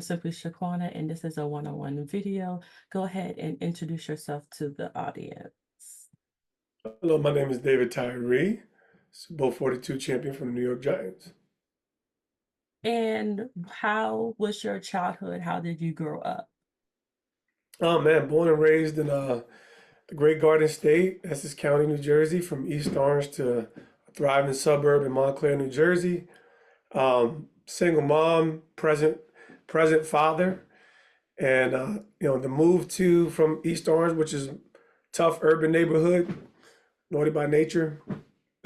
simply Shaquana, and this is a one-on-one video. Go ahead and introduce yourself to the audience. Hello, my name is David Tyree, Super Bowl 42 champion from the New York Giants. And how was your childhood? How did you grow up? Oh man, born and raised in the Great Garden State, Essex County, New Jersey, from East Orange to a thriving suburb in Montclair, New Jersey. Single mom, present father, and the move to from East Orange, which is tough urban neighborhood, naughty by nature,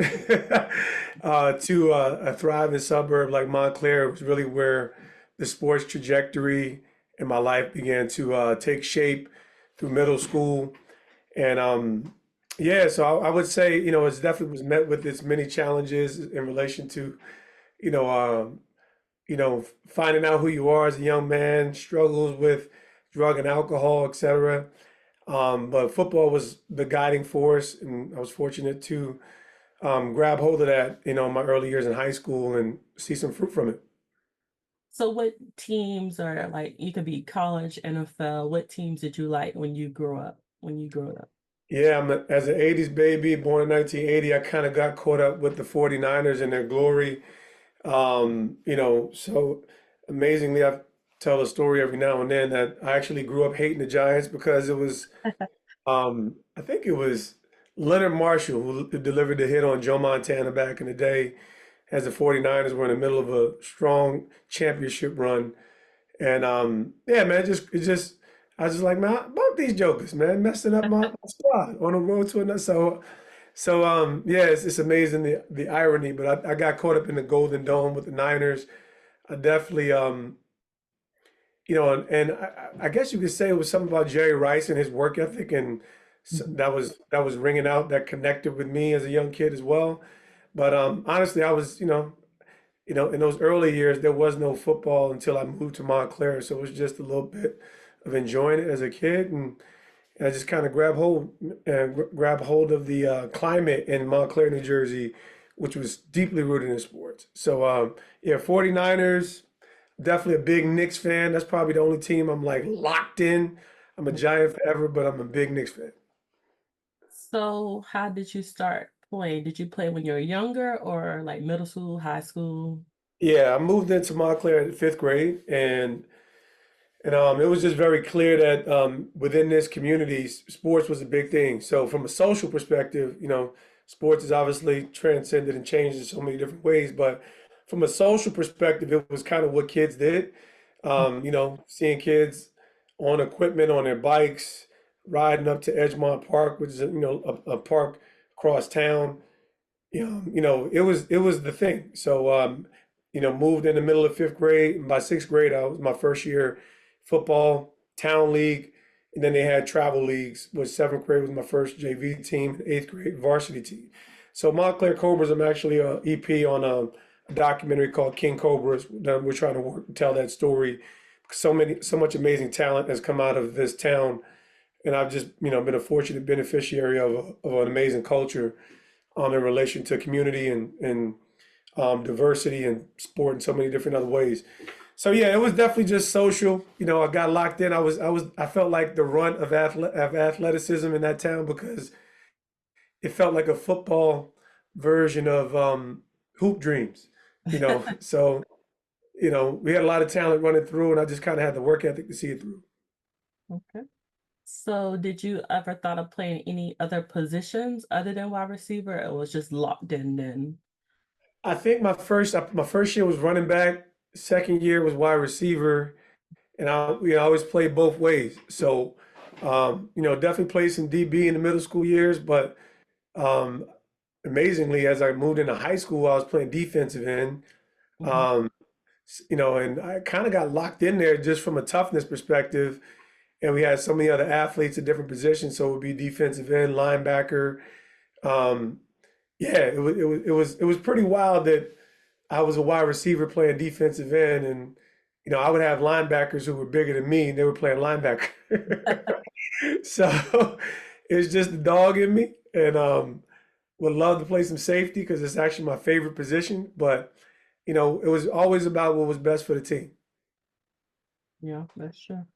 to a thriving suburb like Montclair was really where the sports trajectory in my life began to take shape through middle school. And yeah, so I would say, it's definitely was met with its many challenges in relation to, you know, um, finding out who you are as a young man, struggles with drug and alcohol, etc. But football was the guiding force, and I was fortunate to grab hold of that, in my early years in high school and see some fruit from it. So what teams are like you could be college, NFL, what teams did you like when you grew up? When you grew up? Yeah, as an 80s baby, born in 1980, I kind of got caught up with the 49ers and their glory. So amazingly, I tell a story every now and then that I actually grew up hating the Giants because it was, I think it was Leonard Marshall who delivered the hit on Joe Montana back in the day as the 49ers were in the middle of a strong championship run. And yeah, man, I was just like, man, bump these jokers, man, messing up my squad on the road to another. Yeah, it's amazing the irony, but I got caught up in the Golden Dome with the Niners. I definitely and I guess you could say it was something about Jerry Rice and his work ethic, and Mhm. that was ringing out, that connected with me as a young kid as well. But honestly, I was, in those early years, there was no football until I moved to Montclair, so it was just a little bit of enjoying it as a kid, and I just kind of grab hold of the climate in Montclair, New Jersey, which was deeply rooted in sports. So yeah, 49ers, definitely a big Knicks fan. That's probably the only team I'm like locked in. I'm a Giant forever, but I'm a big Knicks fan. So how did you start playing? Did you play when you were younger or like middle school, high school? Yeah, I moved into Montclair in fifth grade, and it was just very clear that within this community, sports was a big thing. So from a social perspective, sports is obviously transcended and changed in so many different ways. But from a social perspective, it was kind of what kids did. Seeing kids on equipment on their bikes, riding up to Edgemont Park, which is a park across town. It was the thing. So moved in the middle of fifth grade. And by sixth grade, I was my first year football, town league, and then they had travel leagues. With seventh grade was my first JV team, and eighth grade varsity team. So Montclair Cobras, I'm actually a EP on a documentary called King Cobras. That we're trying to tell that story. So much amazing talent has come out of this town, and I've just been a fortunate beneficiary of an amazing culture in relation to community and diversity and sport and so many different other ways. So yeah, it was definitely just social. I got locked in. I felt like the runt of athleticism in that town because it felt like a football version of hoop dreams. So we had a lot of talent running through, and I just kind of had the work ethic to see it through. Okay. So did you ever thought of playing any other positions other than wide receiver, or was just locked in then? I think my first year was running back. Second year was wide receiver, and I always played both ways. So, definitely played some DB in the middle school years, but um, amazingly, as I moved into high school, I was playing defensive end. Mhm. Um, and I kind of got locked in there just from a toughness perspective. And we had so many other athletes at different positions, so it would be defensive end, linebacker. Um, yeah, it was pretty wild that I was a wide receiver playing defensive end, and I would have linebackers who were bigger than me, and they were playing linebacker. So it's just the dog in me, and would love to play some safety because it's actually my favorite position. But it was always about what was best for the team. Yeah, that's true.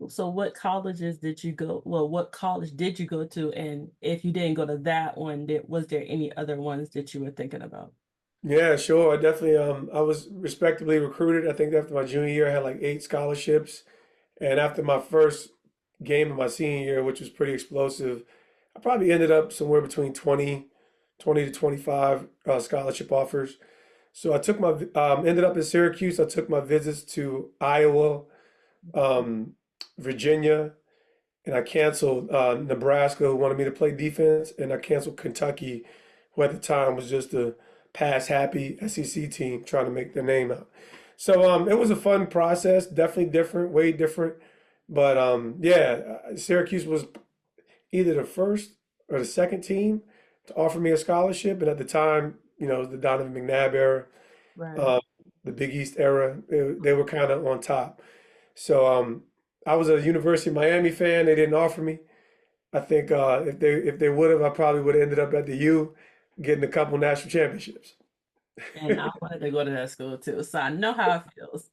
So what colleges did you go well, what college did you go to? And if you didn't go to that one, was there any other ones that you were thinking about? Yeah, sure. I definitely I was respectably recruited. I think after my junior year I had like 8 scholarships. And after my first game of my senior year, which was pretty explosive, I probably ended up somewhere between 20 to 25 scholarship offers. So I took my ended up in Syracuse. I took my visits to Iowa, um, Virginia, and I canceled Nebraska, who wanted me to play defense, and I canceled Kentucky, who at the time was just a pass happy SEC team trying to make their name out. So it was a fun process, definitely different, way different. But yeah, Syracuse was either the first or the second team to offer me a scholarship, and at the time, it was the Donovan McNabb era, Right. um, the Big East era. They were kind of on top. So I was a University of Miami fan. They didn't offer me. I think if they would have, I probably would have ended up at the U, getting a couple national championships. And I wanted to go to that school too, so I know how it feels.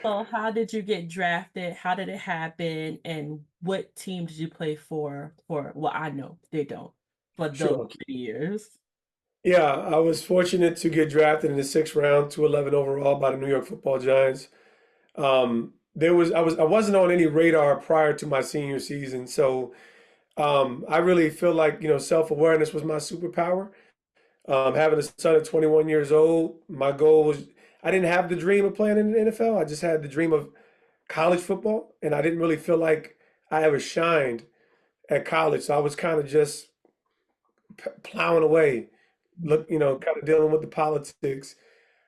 So how did you get drafted? How did it happen? And what team did you play for well, I know they don't, for those Sure. many years? Yeah, I was fortunate to get drafted in the sixth round, 211 overall by the New York Football Giants. I wasn't on any radar prior to my senior season, so I really feel like self-awareness was my superpower. Having a son at 21 years old, my goal was I didn't have the dream of playing in the NFL. I just had the dream of college football, and I didn't really feel like I ever shined at college. So I was kind of just plowing away, kind of dealing with the politics.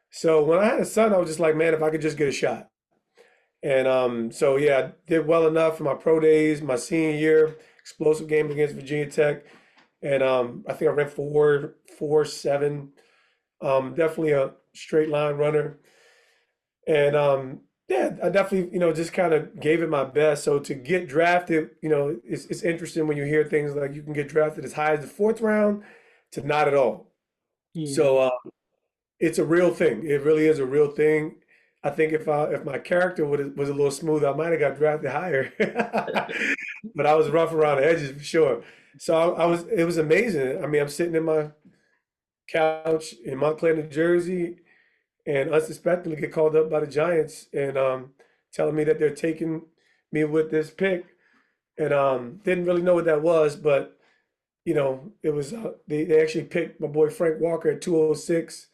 So when I had a son, I was just like, man, if I could just get a shot. And so yeah, I did well enough for my pro days, my senior year, explosive game against Virginia Tech, and I think I ran 4.47. Definitely a straight line runner, and yeah, I definitely just kind of gave it my best. So to get drafted, it's interesting when you hear things like you can get drafted as high as the fourth round to not at all. Yeah. So it's a real thing. It really is a real thing. I think if my character was a little smoother, I might have got drafted higher. But I was rough around the edges for sure. So it was amazing. I mean, I'm sitting in my couch in Montclair, New Jersey, and unsuspectingly get called up by the Giants and telling me that they're taking me with this pick. And didn't really know what that was, but it was they actually picked my boy Frank Walker at 206.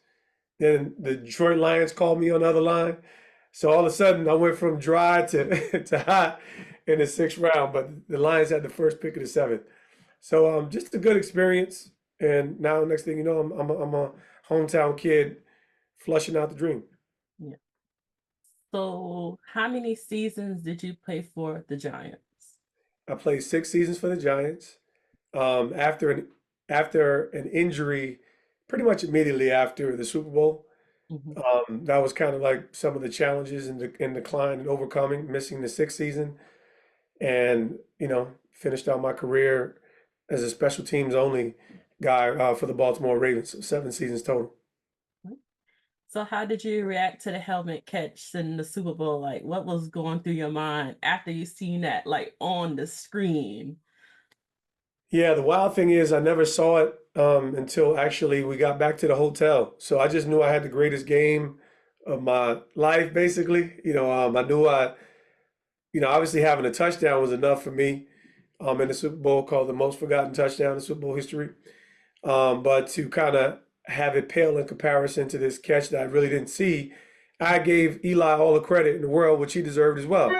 Then the Detroit Lions called me on the other line. So all of a sudden, I went from dry to to hot in the sixth round. But the Lions had the first pick of the seventh. So just a good experience. And now, next thing you know, I'm a hometown kid flushing out the dream. Yeah. So how many seasons did you play for the Giants? I played 6 seasons for the Giants. After an injury, pretty much immediately after the Super Bowl. Mhm. That was kind of like some of the challenges in decline and overcoming, missing the sixth season, and finished out my career as a special teams only guy for the Baltimore Ravens. So 7 seasons total. So how did you react to the helmet catch in the Super Bowl? Like, what was going through your mind after you seen that, like, on the screen? Yeah, the wild thing is I never saw it until actually we got back to the hotel. So I just knew I had the greatest game of my life, basically. I knew obviously having a touchdown was enough for me in the Super Bowl, called the most forgotten touchdown in Super Bowl history. But to kind of have it pale in comparison to this catch that I really didn't see, I gave Eli all the credit in the world, which he deserved as well.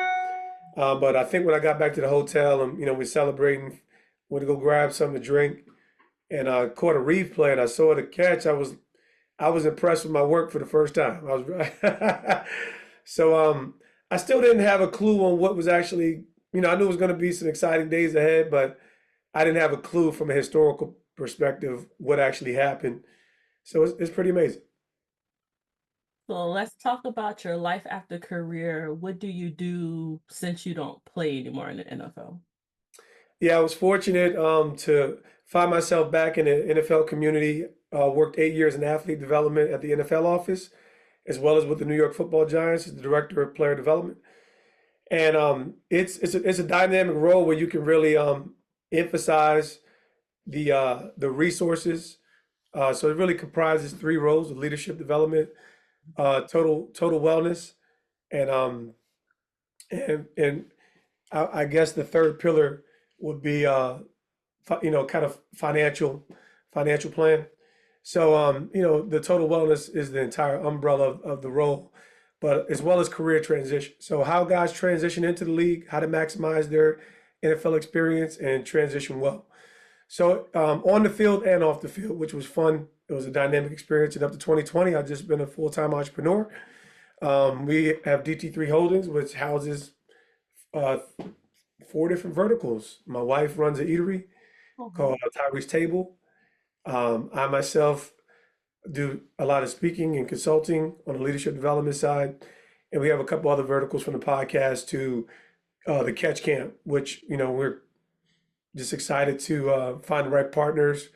But I think when I got back to the hotel and we're celebrating, went to go grab something to drink, and I caught a replay and I saw the catch. I was impressed with my work for the first time. I was so I still didn't have a clue on what was actually, I knew it was going to be some exciting days ahead, but I didn't have a clue from a historical perspective what actually happened. So it's pretty amazing. So let's talk about your life after career. What do you do since you don't play anymore in the NFL? Yeah, I was fortunate to find myself back in the NFL community. Worked 8 years in athlete development at the NFL office, as well as with the New York Football Giants as the director of player development. And it's a dynamic role where you can really emphasize the resources. So it really comprises three roles: of leadership development, total wellness, and and I guess the third pillar would be kind of financial plan. So the total wellness is the entire umbrella of the role, but as well as career transition. So how guys transition into the league, how to maximize their NFL experience and transition well. So on the field and off the field, which was fun. It was a dynamic experience. And up to 2020, I've just been a full-time entrepreneur. We have DT3 Holdings, which houses uh, four different verticals. My wife runs an eatery Mhm. called Tyree's Table. I myself do a lot of speaking and consulting on the leadership development side. And we have a couple other verticals from the podcast to the Catch Camp, which, we're just excited to find the right partners,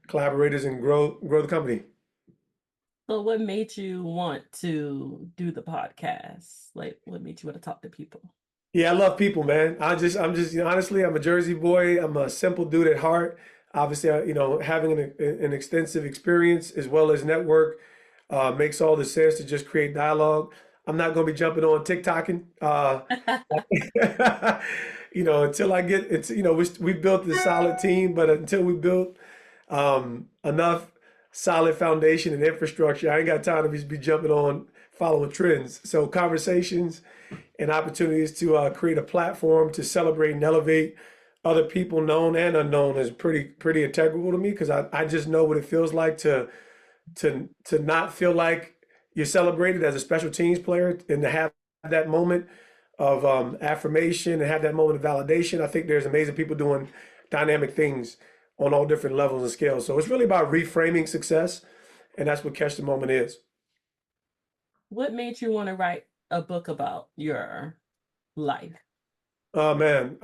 collaborators, and grow the company. So what made you want to do the podcast? Like, what made you want to talk to people? Yeah, I love people, man. I'm just, honestly, I'm a Jersey boy. I'm a simple dude at heart. Obviously, having an extensive experience as well as network makes all the sense to just create dialogue. I'm not going to be jumping on TikToking. Until I get it's we built a solid team, but until we built enough solid foundation and infrastructure, I ain't got time to be jumping on following trends. So conversations and opportunities to create a platform to celebrate and elevate other people, known and unknown, is pretty integral to me because I just know what it feels like to not feel like you're celebrated as a special teams player and to have that moment of affirmation and have that moment of validation. I think there's amazing people doing dynamic things on all different levels and scales. So it's really about reframing success, and that's what Catch the Moment is. What made you want to write a book about your life? Oh man,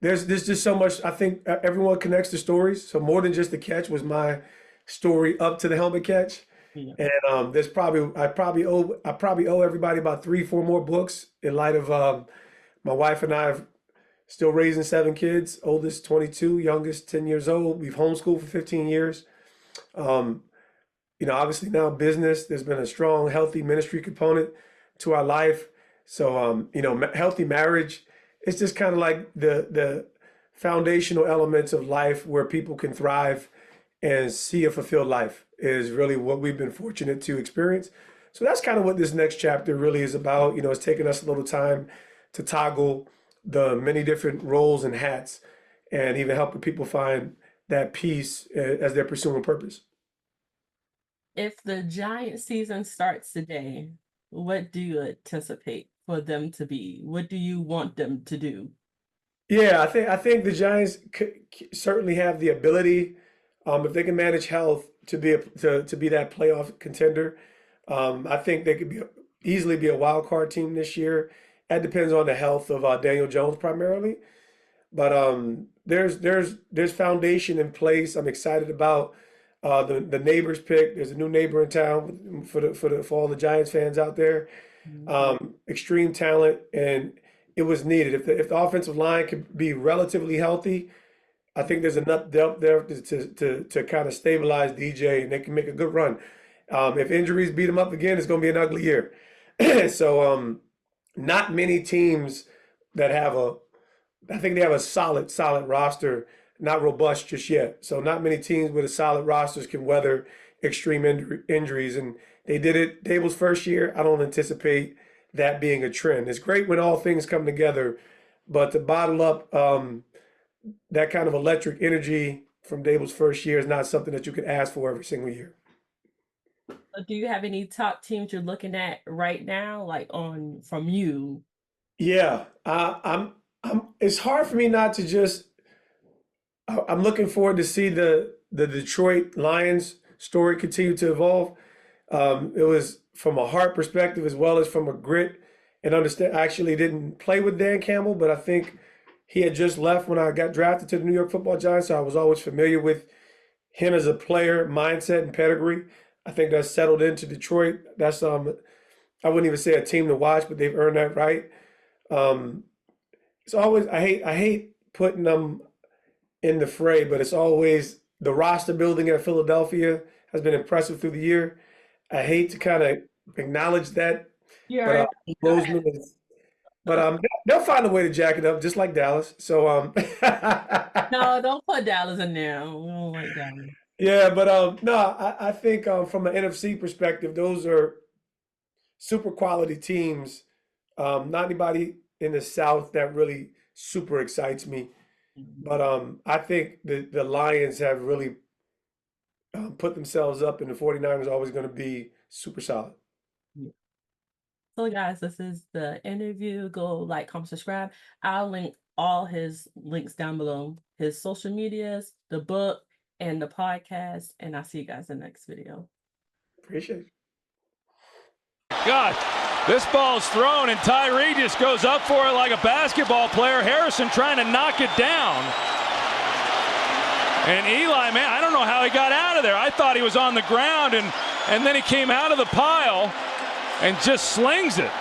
there's just so much. I think everyone connects to stories. So more than just the catch was my story up to the helmet catch. Yeah. And there's probably I probably owe everybody about three, four more books in light of my wife and I have still raising seven kids, oldest 22, youngest 10 years old. We've homeschooled for 15 years. Um, obviously now business, there's been a strong, healthy ministry component to our life. So, healthy marriage, it's just kind of like the foundational elements of life where people can thrive and see a fulfilled life is really what we've been fortunate to experience. So that's kind of what this next chapter really is about. It's taken us a little time to toggle the many different roles and hats and even helping people find that peace as they're pursuing purpose. If the Giant season starts today, what do you anticipate for them to be? What do you want them to do? Yeah, I think the Giants certainly have the ability, if they can manage health, to be that playoff contender. I think they could easily be a wild card team this year. That depends on the health of Daniel Jones primarily. But there's foundation in place. I'm excited about the neighbors pick. There's a new neighbor in town for all the Giants fans out there. Mhm. Extreme talent, and it was needed. If the offensive line could be relatively healthy, I think there's enough depth there to kind of stabilize DJ, and they can make a good run. If injuries beat them up again, it's going to be an ugly year. So not many teams that have I think they have a solid roster, not robust just yet. So not many teams with a solid rosters can weather extreme injuries, and they did it. Dable's first year. I don't anticipate that being a trend. It's great when all things come together, but to bottle up that kind of electric energy from Dable's first year is not something that you can ask for every single year. Do you have any top teams you're looking at right now, like on from you? Yeah, It's hard for me not to just. I'm looking forward to see the Detroit Lions story continue to evolve. It was from a heart perspective as well as from a grit and understand. I actually didn't play with Dan Campbell, but I think he had just left when I got drafted to the New York Football Giants, so I was always familiar with him as a player, mindset, and pedigree. I think that's settled into Detroit. That's I wouldn't even say a team to watch, but they've earned that right. Um, it's always I hate putting them in the fray, but it's always the roster building at Philadelphia has been impressive through the year. I hate to kind of acknowledge that, You but already go ahead. Bozeman is, but they'll find a way to jack it up just like Dallas. So No, don't put Dallas in there. We don't like Dallas. yeah, but no, I think from an NFC perspective, those are super quality teams. Not anybody in the South that really super excites me, Mhm. but I think the Lions have really put themselves up, and the 49ers are always going to be super solid. Yeah. So guys, this is the interview. Go like, comment, subscribe. I'll link all his links down below, his social medias, the book, and the podcast. And I'll see you guys in the next video. Appreciate it. God, this ball's thrown and Tyree just goes up for it like a basketball player. Harrison trying to knock it down. And Eli, man, I don't know how he got out of there. I thought he was on the ground, and then he came out of the pile and just slings it.